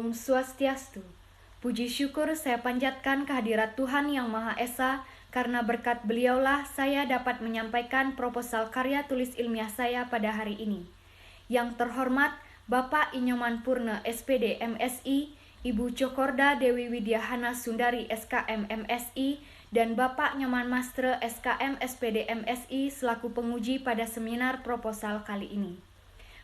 Om Swastiastu. Puji syukur saya panjatkan kehadirat Tuhan Yang Maha Esa, karena berkat beliaulah saya dapat menyampaikan proposal karya tulis ilmiah saya pada hari ini. Yang terhormat Bapak Inyoman Purna SPD MSI, Ibu Cokorda Dewi Widyahana Sundari SKM MSI, dan Bapak Nyoman Mastre SKM SPD MSI selaku penguji pada seminar proposal kali ini.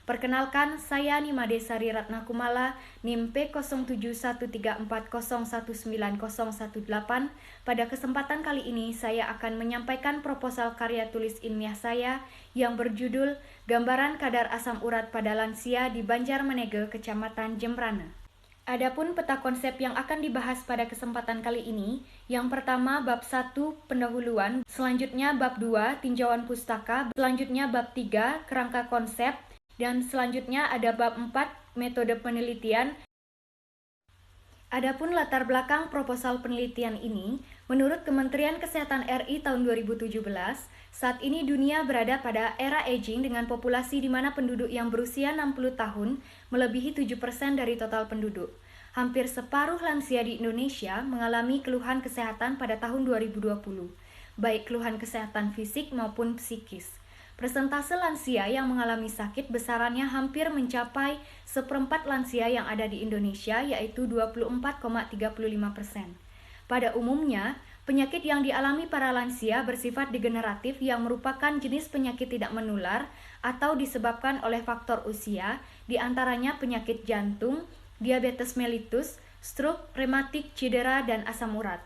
Perkenalkan, saya Nimade Sari Ratnakumala, NIM P071340190018. Pada kesempatan kali ini, saya akan menyampaikan proposal karya tulis ilmiah saya yang berjudul Gambaran Kadar Asam Urat pada Lansia di Banjarmenege, Kecamatan Jembrana. Adapun peta konsep yang akan dibahas pada kesempatan kali ini, yang pertama bab 1 pendahuluan, selanjutnya bab 2 tinjauan pustaka, selanjutnya bab 3 kerangka konsep, dan selanjutnya ada bab 4 metode penelitian. Adapun latar belakang proposal penelitian ini, menurut Kementerian Kesehatan RI tahun 2017, saat ini dunia berada pada era aging dengan populasi di mana penduduk yang berusia 60 tahun melebihi 7% dari total penduduk. Hampir separuh lansia di Indonesia mengalami keluhan kesehatan pada tahun 2020, baik keluhan kesehatan fisik maupun psikis. Persentase lansia yang mengalami sakit besarannya hampir mencapai seperempat lansia yang ada di Indonesia, yaitu 24,35%. Pada umumnya, penyakit yang dialami para lansia bersifat degeneratif yang merupakan jenis penyakit tidak menular atau disebabkan oleh faktor usia, diantaranya penyakit jantung, diabetes mellitus, stroke, rematik, cedera, dan asam urat.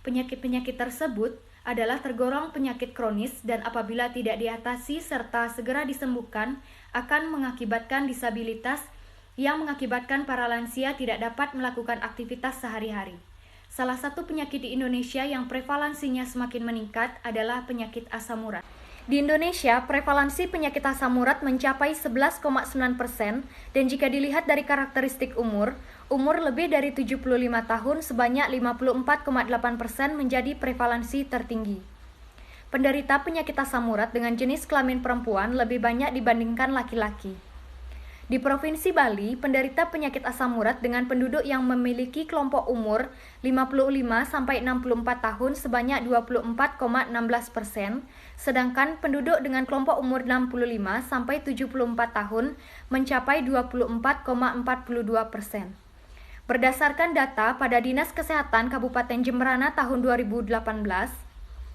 Penyakit-penyakit tersebut adalah tergolong penyakit kronis dan apabila tidak diatasi serta segera disembuhkan akan mengakibatkan disabilitas yang mengakibatkan para lansia tidak dapat melakukan aktivitas sehari-hari. Salah satu penyakit di Indonesia yang prevalensinya semakin meningkat adalah penyakit asam urat. Di Indonesia, prevalensi penyakit asam urat mencapai 11,9% dan jika dilihat dari karakteristik umur lebih dari 75 tahun sebanyak 54,8% menjadi prevalensi tertinggi. Penderita penyakit asam urat dengan jenis kelamin perempuan lebih banyak dibandingkan laki-laki. Di Provinsi Bali, penderita penyakit asam urat dengan penduduk yang memiliki kelompok umur 55-64 tahun sebanyak 24,16%, sedangkan penduduk dengan kelompok umur 65-74 tahun mencapai 24,42%. Berdasarkan data pada Dinas Kesehatan Kabupaten Jembrana tahun 2018,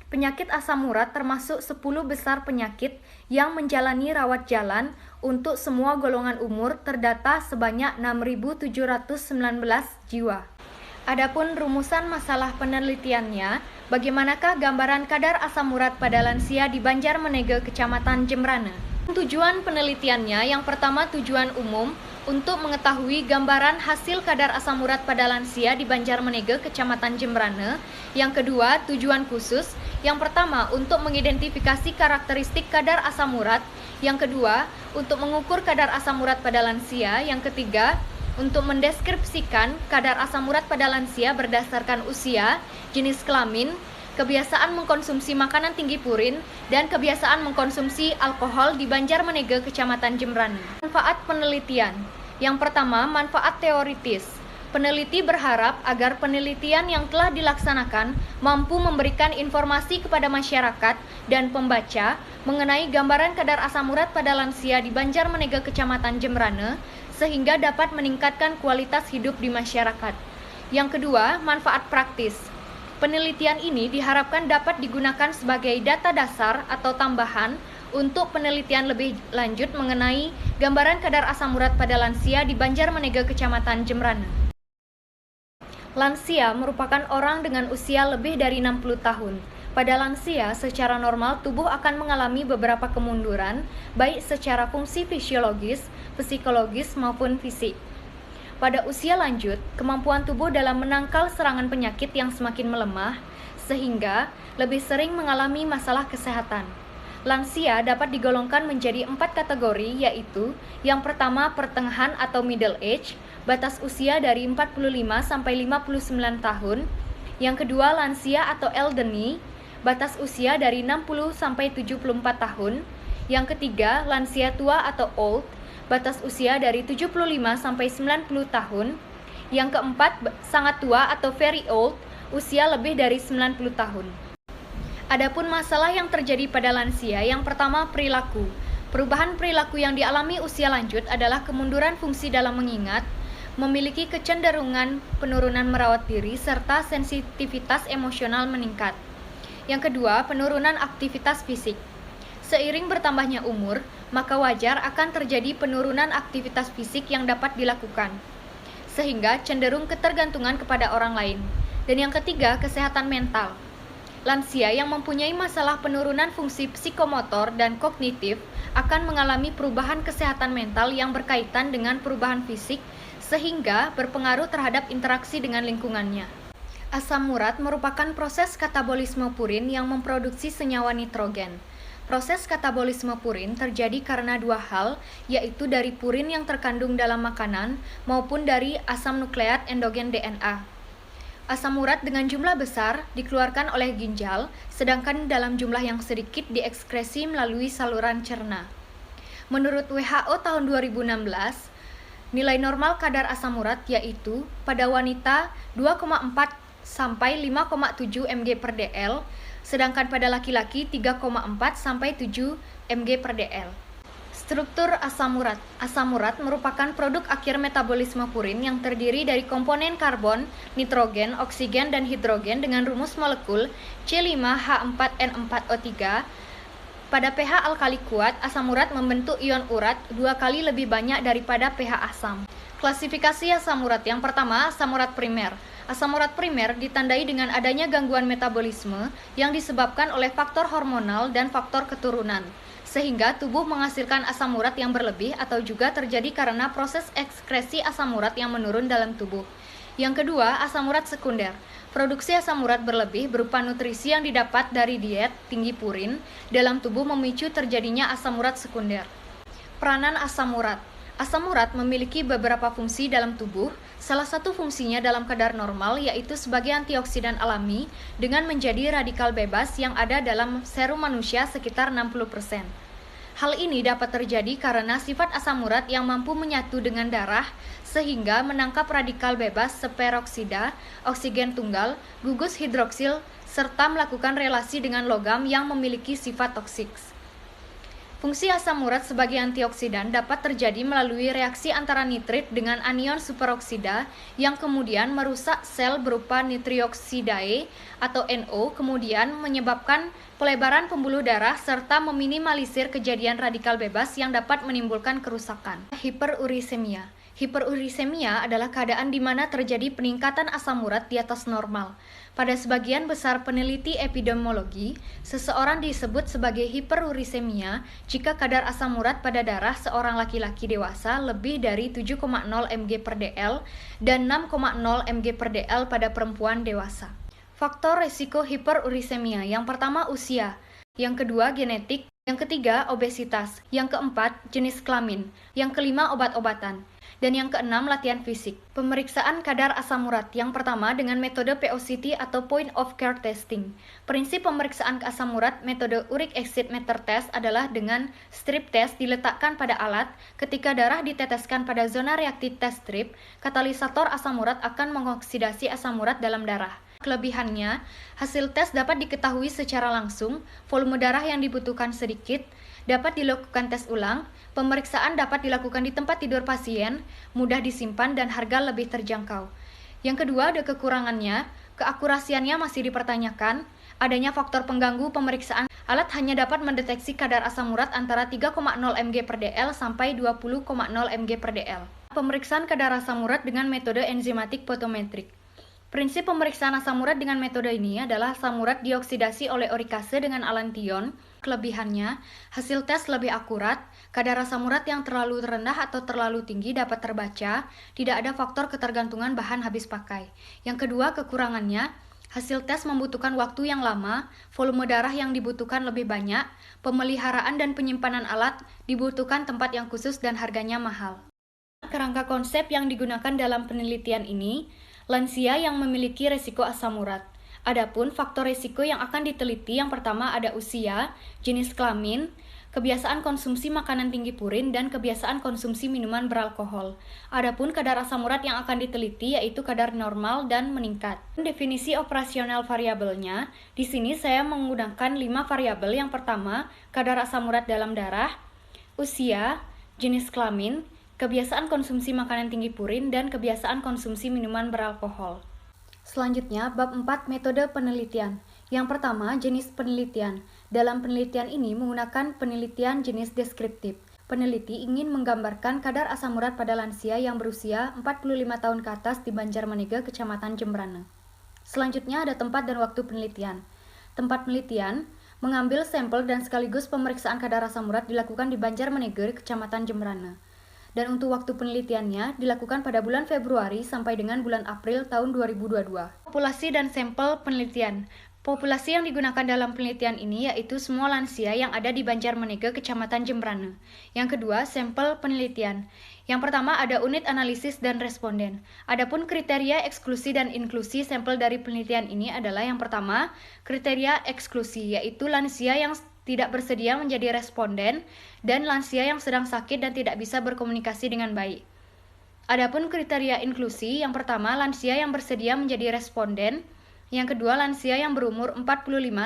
penyakit asam urat termasuk 10 besar penyakit yang menjalani rawat jalan untuk semua golongan umur terdata sebanyak 6.719 jiwa. Adapun rumusan masalah penelitiannya, bagaimanakah gambaran kadar asam urat pada lansia di Banjarmenege, Kecamatan Jembrana? Tujuan penelitiannya yang pertama tujuan umum untuk mengetahui gambaran hasil kadar asam urat pada lansia di Banjarmenege, Kecamatan Jembrana. Yang kedua, tujuan khusus. Yang pertama, untuk mengidentifikasi karakteristik kadar asam urat. Yang kedua, untuk mengukur kadar asam urat pada lansia. Yang ketiga, untuk mendeskripsikan kadar asam urat pada lansia berdasarkan usia, jenis kelamin, kebiasaan mengkonsumsi makanan tinggi purin, dan kebiasaan mengkonsumsi alkohol di Banjarmenege, Kecamatan Jembrana. Manfaat penelitian. Yang pertama, manfaat teoritis. Peneliti berharap agar penelitian yang telah dilaksanakan mampu memberikan informasi kepada masyarakat dan pembaca mengenai gambaran kadar asam urat pada lansia di Banjarmenege, Kecamatan Jembrana, sehingga dapat meningkatkan kualitas hidup di masyarakat. Yang kedua, manfaat praktis. Penelitian ini diharapkan dapat digunakan sebagai data dasar atau tambahan untuk penelitian lebih lanjut mengenai gambaran kadar asam urat pada lansia di Banjarmenege, Kecamatan Jembrana. Lansia merupakan orang dengan usia lebih dari 60 tahun. Pada lansia, secara normal tubuh akan mengalami beberapa kemunduran, baik secara fungsi fisiologis, psikologis, maupun fisik. Pada usia lanjut, kemampuan tubuh dalam menangkal serangan penyakit yang semakin melemah, sehingga lebih sering mengalami masalah kesehatan. Lansia dapat digolongkan menjadi 4 kategori, yaitu yang pertama pertengahan atau middle age, batas usia dari 45 sampai 59 tahun. Yang kedua lansia atau elderly, batas usia dari 60 sampai 74 tahun. Yang ketiga lansia tua atau old, batas usia dari 75 sampai 90 tahun. Yang keempat, sangat tua atau very old, usia lebih dari 90 tahun. Adapun masalah yang terjadi pada lansia, yang pertama perilaku. Perubahan perilaku yang dialami usia lanjut adalah kemunduran fungsi dalam mengingat, memiliki kecenderungan penurunan merawat diri, serta sensitivitas emosional meningkat. Yang kedua, penurunan aktivitas fisik. Seiring bertambahnya umur, maka wajar akan terjadi penurunan aktivitas fisik yang dapat dilakukan, sehingga cenderung ketergantungan kepada orang lain. Dan yang ketiga, kesehatan mental. Lansia yang mempunyai masalah penurunan fungsi psikomotor dan kognitif akan mengalami perubahan kesehatan mental yang berkaitan dengan perubahan fisik, sehingga berpengaruh terhadap interaksi dengan lingkungannya. Asam urat merupakan proses katabolisme purin yang memproduksi senyawa nitrogen. Proses katabolisme purin terjadi karena dua hal, yaitu dari purin yang terkandung dalam makanan maupun dari asam nukleat endogen DNA. Asam urat dengan jumlah besar dikeluarkan oleh ginjal, sedangkan dalam jumlah yang sedikit diekskresi melalui saluran cerna. Menurut WHO tahun 2016, nilai normal kadar asam urat yaitu pada wanita 2,4 sampai 5,7 mg/dl, sedangkan pada laki-laki 3,4 sampai 7 mg/dl. Struktur asam urat. Asam urat merupakan produk akhir metabolisme purin yang terdiri dari komponen karbon, nitrogen, oksigen, dan hidrogen dengan rumus molekul C5H4N4O3. Pada pH alkali kuat, asam urat membentuk ion urat 2 kali lebih banyak daripada pH asam. Klasifikasi asam urat. Yang pertama, asam urat primer. Asam urat primer ditandai dengan adanya gangguan metabolisme yang disebabkan oleh faktor hormonal dan faktor keturunan, sehingga tubuh menghasilkan asam urat yang berlebih atau juga terjadi karena proses ekskresi asam urat yang menurun dalam tubuh. Yang kedua, asam urat sekunder. Produksi asam urat berlebih berupa nutrisi yang didapat dari diet tinggi purin dalam tubuh memicu terjadinya asam urat sekunder. Peranan asam urat. Asam urat memiliki beberapa fungsi dalam tubuh. Salah satu fungsinya dalam kadar normal yaitu sebagai antioksidan alami dengan menjadi radikal bebas yang ada dalam serum manusia sekitar 60%. Hal ini dapat terjadi karena sifat asam urat yang mampu menyatu dengan darah sehingga menangkap radikal bebas seperoksida, oksigen tunggal, gugus hidroksil, serta melakukan relasi dengan logam yang memiliki sifat toksik. Fungsi asam urat sebagai antioksidan dapat terjadi melalui reaksi antara nitrit dengan anion superoksida yang kemudian merusak sel berupa nitrioksidae atau NO, kemudian menyebabkan pelebaran pembuluh darah serta meminimalisir kejadian radikal bebas yang dapat menimbulkan kerusakan. Hiperurisemia. Hiperurisemia adalah keadaan di mana terjadi peningkatan asam urat di atas normal. Pada sebagian besar peneliti epidemiologi, seseorang disebut sebagai hiperurisemia jika kadar asam urat pada darah seorang laki-laki dewasa lebih dari 7,0 mg/dl dan 6,0 mg/dl pada perempuan dewasa. Faktor risiko hiperurisemia. Yang pertama, usia. Yang kedua, genetik. Yang ketiga, obesitas. Yang keempat, jenis kelamin. Yang kelima, obat-obatan. Dan yang keenam, latihan fisik. Pemeriksaan kadar asam urat. Yang pertama dengan metode POCT atau Point of Care Testing. Prinsip pemeriksaan asam urat metode uric acid meter test adalah dengan strip test diletakkan pada alat. Ketika darah diteteskan pada zona reaktif test strip, katalisator asam urat akan mengoksidasi asam urat dalam darah. Kelebihannya, hasil tes dapat diketahui secara langsung, volume darah yang dibutuhkan sedikit, dapat dilakukan tes ulang, pemeriksaan dapat dilakukan di tempat tidur pasien, mudah disimpan, dan harga lebih terjangkau. Yang kedua, ada kekurangannya, keakurasiannya masih dipertanyakan, adanya faktor pengganggu pemeriksaan, alat hanya dapat mendeteksi kadar asam urat antara 3,0 mg/dl sampai 20,0 mg/dl. Pemeriksaan kadar asam urat dengan metode enzimatik photometrik. Prinsip pemeriksaan asam urat dengan metode ini adalah asam urat dioksidasi oleh urikase dengan alantion. Kelebihannya, hasil tes lebih akurat, kadar asam urat yang terlalu rendah atau terlalu tinggi dapat terbaca, tidak ada faktor ketergantungan bahan habis pakai. Yang kedua, kekurangannya, hasil tes membutuhkan waktu yang lama, volume darah yang dibutuhkan lebih banyak, pemeliharaan dan penyimpanan alat dibutuhkan tempat yang khusus dan harganya mahal. Kerangka konsep yang digunakan dalam penelitian ini, lansia yang memiliki resiko asam urat. Adapun faktor risiko yang akan diteliti yang pertama ada usia, jenis kelamin, kebiasaan konsumsi makanan tinggi purin, dan kebiasaan konsumsi minuman beralkohol. Adapun kadar asam urat yang akan diteliti yaitu kadar normal dan meningkat. Definisi operasional variabelnya, di sini saya menggunakan 5 variabel. Yang pertama, kadar asam urat dalam darah, usia, jenis kelamin, kebiasaan konsumsi makanan tinggi purin, dan kebiasaan konsumsi minuman beralkohol. Selanjutnya, bab 4 metode penelitian. Yang pertama, jenis penelitian. Dalam penelitian ini menggunakan penelitian jenis deskriptif. Peneliti ingin menggambarkan kadar asam urat pada lansia yang berusia 45 tahun ke atas di Banjarmanege, Kecamatan Jembrana. Selanjutnya ada tempat dan waktu penelitian. Tempat penelitian mengambil sampel dan sekaligus pemeriksaan kadar asam urat dilakukan di Banjarmanege, Kecamatan Jembrana. Dan untuk waktu penelitiannya dilakukan pada bulan Februari sampai dengan bulan April tahun 2022. Populasi dan sampel penelitian. Populasi yang digunakan dalam penelitian ini yaitu semua lansia yang ada di Banjarmanege, Kecamatan Jembrana. Yang kedua, sampel penelitian. Yang pertama ada unit analisis dan responden. Adapun kriteria eksklusi dan inklusi sampel dari penelitian ini adalah yang pertama, kriteria eksklusi, yaitu lansia yang tidak bersedia menjadi responden dan lansia yang sedang sakit dan tidak bisa berkomunikasi dengan baik. Adapun kriteria inklusi, yang pertama lansia yang bersedia menjadi responden, yang kedua lansia yang berumur 45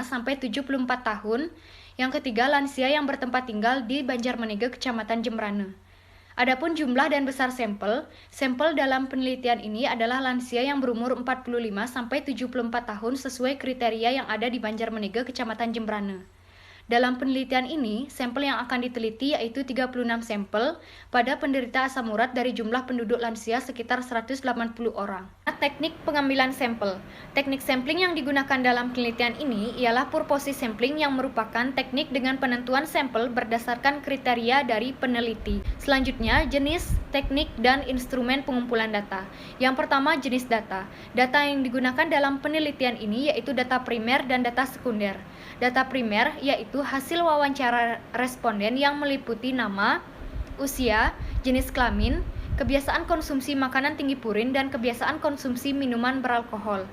sampai 74 tahun, yang ketiga lansia yang bertempat tinggal di Banjarmanege, Kecamatan Jembrana. Adapun jumlah dan besar sampel dalam penelitian ini adalah lansia yang berumur 45 sampai 74 tahun sesuai kriteria yang ada di Banjarmanege, Kecamatan Jembrana. Dalam penelitian ini, sampel yang akan diteliti yaitu 36 sampel pada penderita asam urat dari jumlah penduduk lansia sekitar 180 orang. Teknik pengambilan sampel. Teknik sampling yang digunakan dalam penelitian ini ialah purposive sampling yang merupakan teknik dengan penentuan sampel berdasarkan kriteria dari peneliti. Selanjutnya, jenis, teknik, dan instrumen pengumpulan data. Yang pertama, jenis data. Data yang digunakan dalam penelitian ini yaitu data primer dan data sekunder. Data primer yaitu hasil wawancara responden yang meliputi nama, usia, jenis kelamin, kebiasaan konsumsi makanan tinggi purin, dan kebiasaan konsumsi minuman beralkohol.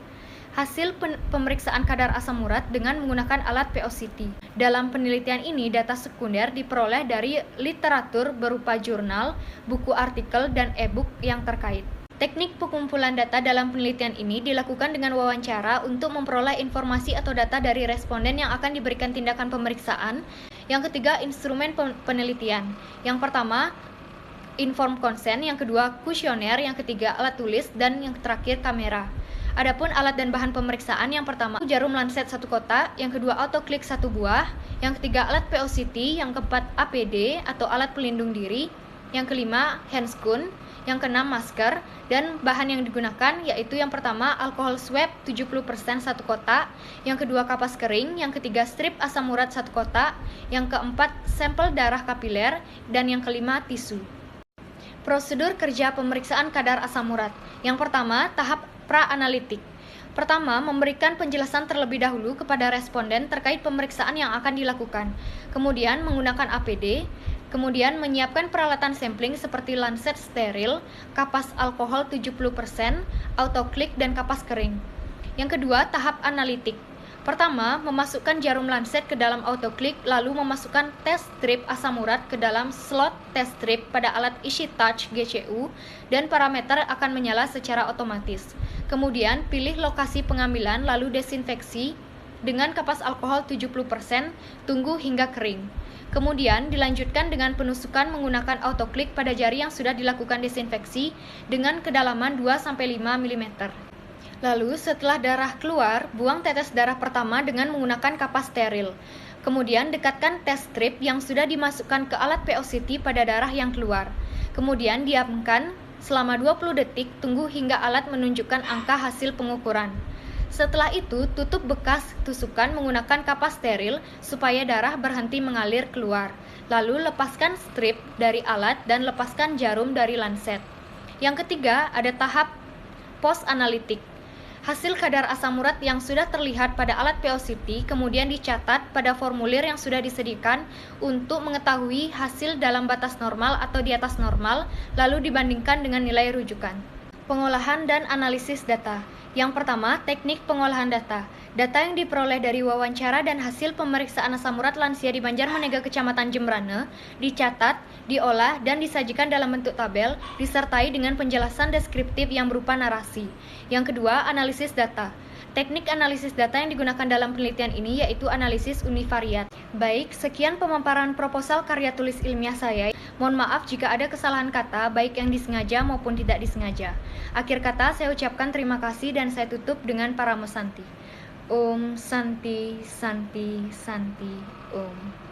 Hasil pemeriksaan kadar asam urat dengan menggunakan alat POCT. Dalam penelitian ini, data sekunder diperoleh dari literatur berupa jurnal, buku artikel, dan e-book yang terkait. Teknik pengumpulan data dalam penelitian ini dilakukan dengan wawancara untuk memperoleh informasi atau data dari responden yang akan diberikan tindakan pemeriksaan. Yang ketiga, instrumen penelitian. Yang pertama, informed consent, yang kedua, kuesioner, yang ketiga, alat tulis, dan yang terakhir, kamera. Adapun alat dan bahan pemeriksaan, yang pertama, jarum lancet 1 kotak, yang kedua, autoklik 1 buah, yang ketiga, alat POCT, yang keempat, APD atau alat pelindung diri, yang kelima, handscoon, yang keenam, masker, dan bahan yang digunakan yaitu yang pertama alkohol swab 70% 1 kotak, yang kedua kapas kering, yang ketiga strip asam urat 1 kotak, yang keempat sampel darah kapiler, dan yang kelima tisu. Prosedur kerja pemeriksaan kadar asam urat. Yang pertama, tahap pra-analitik. Pertama, memberikan penjelasan terlebih dahulu kepada responden terkait pemeriksaan yang akan dilakukan. Kemudian menggunakan APD. Kemudian menyiapkan peralatan sampling seperti lancet steril, kapas alkohol 70%, autoklik, dan kapas kering. Yang kedua, tahap analitik. Pertama, memasukkan jarum lancet ke dalam autoklik, lalu memasukkan test strip asam urat ke dalam slot test strip pada alat isi touch GCU, dan parameter akan menyala secara otomatis. Kemudian, pilih lokasi pengambilan lalu desinfeksi dengan kapas alkohol 70%, tunggu hingga kering. Kemudian dilanjutkan dengan penusukan menggunakan autoklik pada jari yang sudah dilakukan desinfeksi dengan kedalaman 2-5 mm. Lalu setelah darah keluar, buang tetes darah pertama dengan menggunakan kapas steril. Kemudian dekatkan test strip yang sudah dimasukkan ke alat POCT pada darah yang keluar. Kemudian diamkan selama 20 detik, tunggu hingga alat menunjukkan angka hasil pengukuran. Setelah itu, tutup bekas tusukan menggunakan kapas steril supaya darah berhenti mengalir keluar. Lalu lepaskan strip dari alat dan lepaskan jarum dari lancet. Yang ketiga, ada tahap post-analitik. Hasil kadar asam urat yang sudah terlihat pada alat POCT kemudian dicatat pada formulir yang sudah disediakan untuk mengetahui hasil dalam batas normal atau di atas normal, lalu dibandingkan dengan nilai rujukan. Pengolahan dan analisis data. Yang pertama, teknik pengolahan data. Data yang diperoleh dari wawancara dan hasil pemeriksaan asam urat lansia di Banjarmanega, Kecamatan Jembrana, dicatat, diolah, dan disajikan dalam bentuk tabel, disertai dengan penjelasan deskriptif yang berupa narasi. Yang kedua, analisis data. Teknik analisis data yang digunakan dalam penelitian ini yaitu analisis univariat. Baik, sekian pemaparan proposal karya tulis ilmiah saya. Mohon maaf jika ada kesalahan kata, baik yang disengaja maupun tidak disengaja. Akhir kata, saya ucapkan terima kasih dan saya tutup dengan Paramo Santi. Om Santi Santi Santi Om.